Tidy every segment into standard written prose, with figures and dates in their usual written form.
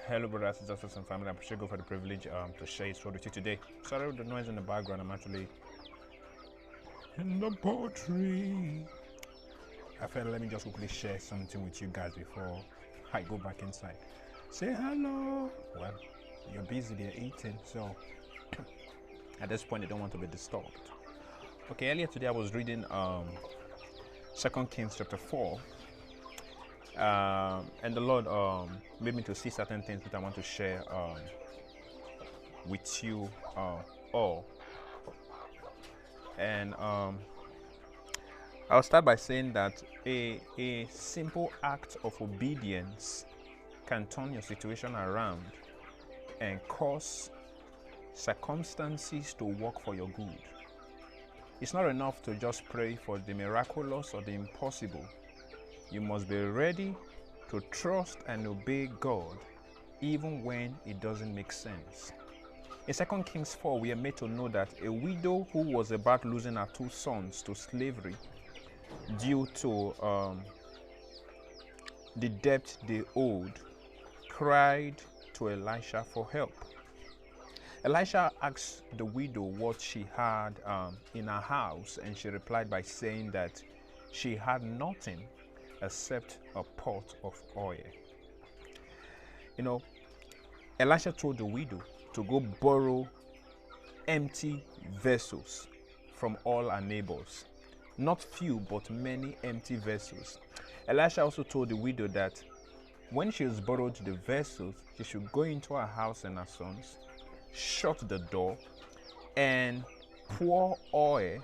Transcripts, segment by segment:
Hello, brothers, sisters, and family. I'm Shigo for the privilege to share his word with you today. Sorry with the noise in the background. I'm actually in the poetry. I felt let me just quickly share something with you guys before I go back inside. Say hello. Well, you're busy. They're eating, so at this point, they don't want to be disturbed. Okay, earlier today I was reading Second Kings chapter 4. And the Lord made me to see certain things that I want to share with you all. And I'll start by saying that a simple act of obedience can turn your situation around and cause circumstances to work for your good. It's not enough to just pray for the miraculous or the impossible. You must be ready to trust and obey God even when it doesn't make sense. In 2 Kings 4, we are made to know that a widow who was about losing her two sons to slavery due to the debt they owed cried to Elisha for help. Elisha asked the widow what she had in her house, and she replied by saying that she had nothing except a pot of oil. You know, Elisha told the widow to go borrow empty vessels from all her neighbors. Not few, but many empty vessels. Elisha also told the widow that when she has borrowed the vessels, she should go into her house and her sons, shut the door, and pour oil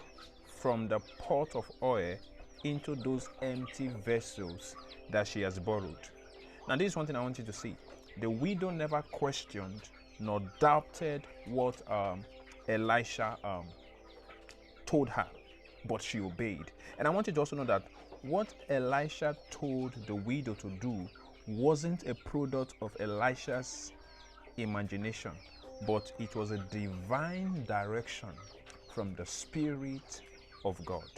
from the pot of oil into those empty vessels that she has borrowed. Now, this is one thing I want you to see. The widow never questioned nor doubted what Elisha told her, but she obeyed. And I want you to also know that what Elisha told the widow to do wasn't a product of Elisha's imagination, but it was a divine direction from the Spirit of God.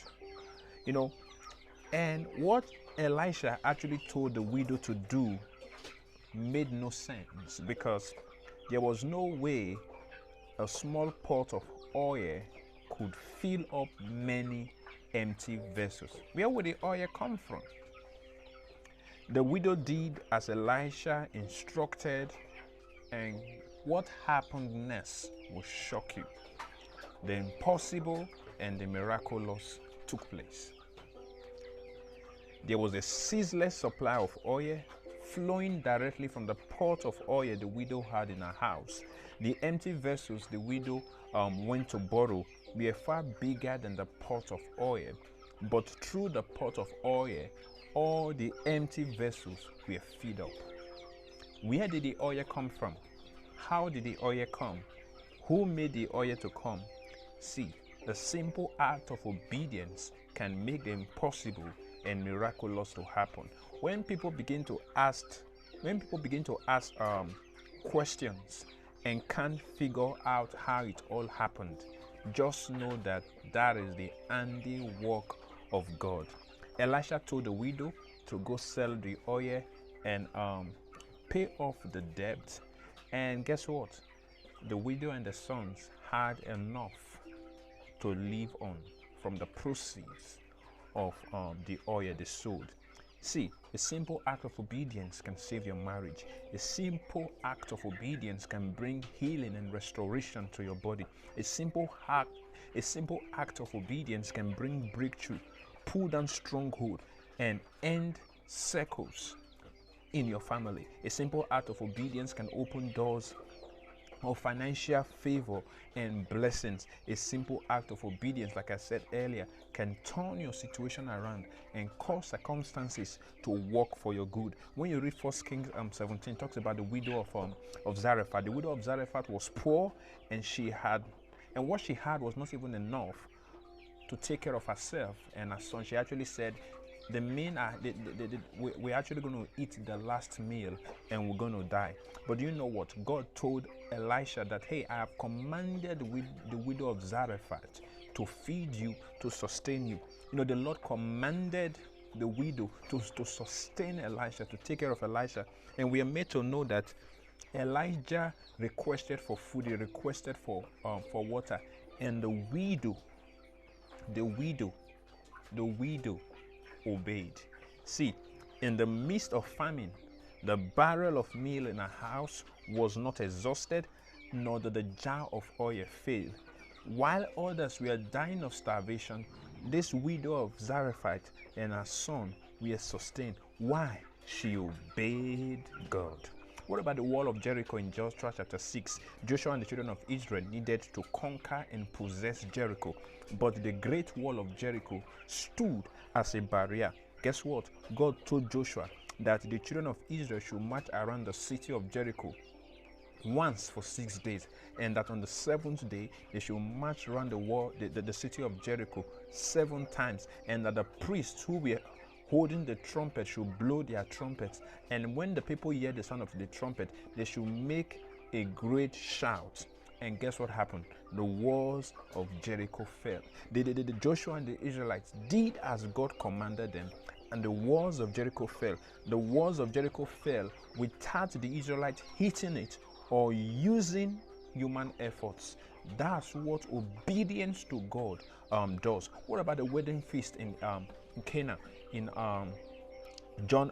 You know, and what Elisha actually told the widow to do made no sense, because there was no way a small pot of oil could fill up many empty vessels. Where would the oil come from? The widow did as Elisha instructed, and what happened next will shock you. The impossible and the miraculous took place. There was a ceaseless supply of oil flowing directly from the pot of oil the widow had in her house. The empty vessels the widow went to borrow were far bigger than the pot of oil, but through the pot of oil, all the empty vessels were filled up. Where did the oil come from? How did the oil come? Who made the oil to come? See, the simple act of obedience can make the impossible and miraculous to happen. When people begin to ask questions and can't figure out how it all happened, just know that that is the handiwork of God. Elisha told the widow to go sell the oil and pay off the debt, and guess what? The widow and the sons had enough to live on from the proceeds of the oil they sold. See, a simple act of obedience can save your marriage. A simple act of obedience can bring healing and restoration to your body. A simple act of obedience can bring breakthrough, pull down stronghold, and end circles in your family. A simple act of obedience can open doors of financial favor and blessings. A simple act of obedience, like I said earlier, can turn your situation around and cause circumstances to work for your good. When you read 1 Kings 17, it talks about the widow of Zarephath. The widow of Zarephath was poor, and what she had was not even enough to take care of herself and her son. She actually said, we're actually going to eat the last meal and we're going to die. But you know what? God told Elisha that, hey, I have commanded the widow of Zarephath to feed you, to sustain you. You know, the Lord commanded the widow to sustain Elisha, to take care of Elisha. And we are made to know that Elijah requested for food, he requested for water, and the widow, the widow, the widow obeyed. See, in the midst of famine, the barrel of meal in her house was not exhausted, nor did the jar of oil fail. While others were dying of starvation, this widow of Zarephath and her son were sustained. Why? She obeyed God. What about the wall of Jericho in Joshua chapter 6? Joshua and the children of Israel needed to conquer and possess Jericho, but the great wall of Jericho stood as a barrier. Guess what? God told Joshua that the children of Israel should march around the city of Jericho once for 6 days, and that on the seventh day they should march around the wall, the city of Jericho 7 times, and that the priests who were holding the trumpet should blow their trumpets, and when the people hear the sound of the trumpet, they should make a great shout. And guess what happened? The walls of Jericho fell. Joshua and the Israelites did as God commanded them, and the walls of Jericho fell. The walls of Jericho fell without the Israelites hitting it or using human efforts. That's what obedience to God does. What about the wedding feast in Cana in John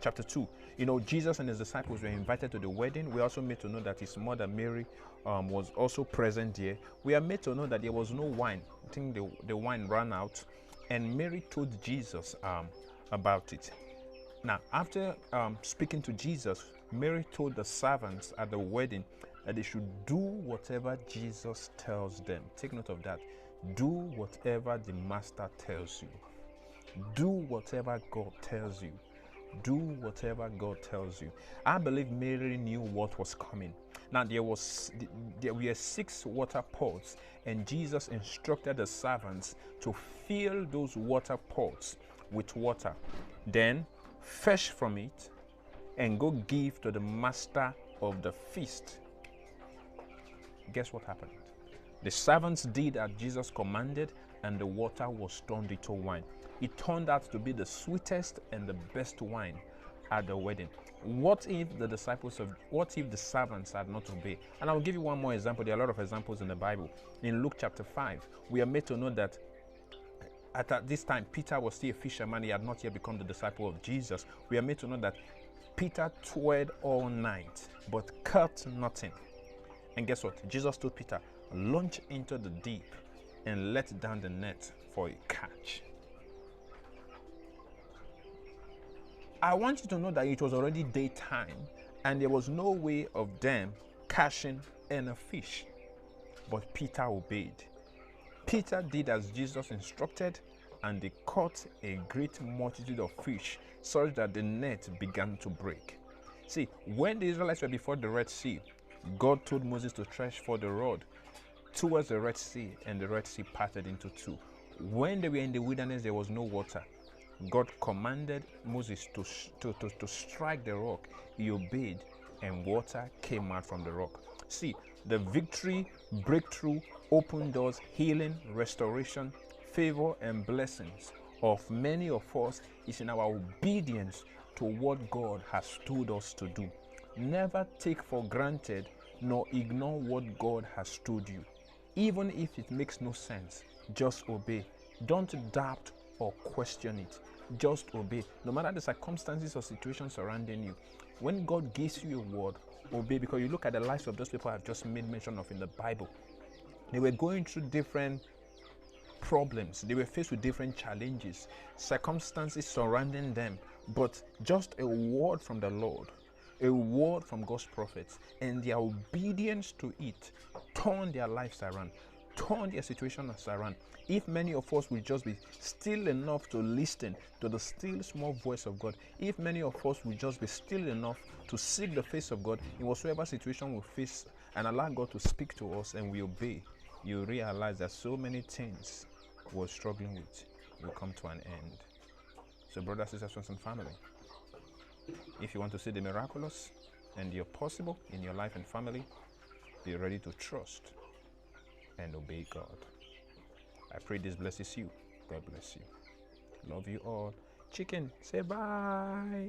chapter 2? You know, Jesus and his disciples were invited to the wedding. We also made to know that his mother Mary was also present there. We are made to know that there was no wine. I think the wine ran out, and Mary told Jesus about it. Now, after speaking to Jesus, Mary told the servants at the wedding that they should do whatever Jesus tells them. Take note of that. Do whatever the master tells you. Do whatever God tells you. Do whatever God tells you. I believe Mary knew what was coming. Now there were 6 water pots, and Jesus instructed the servants to fill those water pots with water, then fetch from it and go give to the master of the feast. Guess what happened? The servants did as Jesus commanded, and the water was turned into wine. It turned out to be the sweetest and the best wine at the wedding. What if the servants had not obeyed? And I'll give you one more example. There are a lot of examples in the Bible. In Luke chapter 5, we are made to know that at this time, Peter was still a fisherman. He had not yet become the disciple of Jesus. We are made to know that Peter toiled all night, but caught nothing. And guess what? Jesus told Peter, launch into the deep and let down the net for a catch. I want you to know that it was already daytime and there was no way of them catching any fish. But Peter obeyed. Peter did as Jesus instructed, and they caught a great multitude of fish, such that the net began to break. See, when the Israelites were before the Red Sea, God told Moses to stretch forth the rod towards the Red Sea, and the Red Sea parted into 2. When they were in the wilderness, there was no water. God commanded Moses to strike the rock. He obeyed, and water came out from the rock. See, the victory, breakthrough, open doors, healing, restoration, favor, and blessings of many of us is in our obedience to what God has told us to do. Never take for granted nor ignore what God has told you. Even if it makes no sense, just obey. Don't doubt or question it. Just obey. No matter the circumstances or situations surrounding you, when God gives you a word, obey. Because you look at the lives of those people I've just made mention of in the Bible. They were going through different problems. They were faced with different challenges, circumstances surrounding them. But just a word from the Lord, a word from God's prophets, and their obedience to it turned their lives around, turned their situations around. If many of us will just be still enough to listen to the still small voice of God, if many of us will just be still enough to seek the face of God in whatsoever situation we face and allow God to speak to us, and we obey, you realize that so many things we're struggling with will come to an end. So brothers, sisters, friends, and family, if you want to see the miraculous and the possible in your life and family, be ready to trust and obey God. I pray this blesses you. God bless you. Love you all. Chicken, say bye.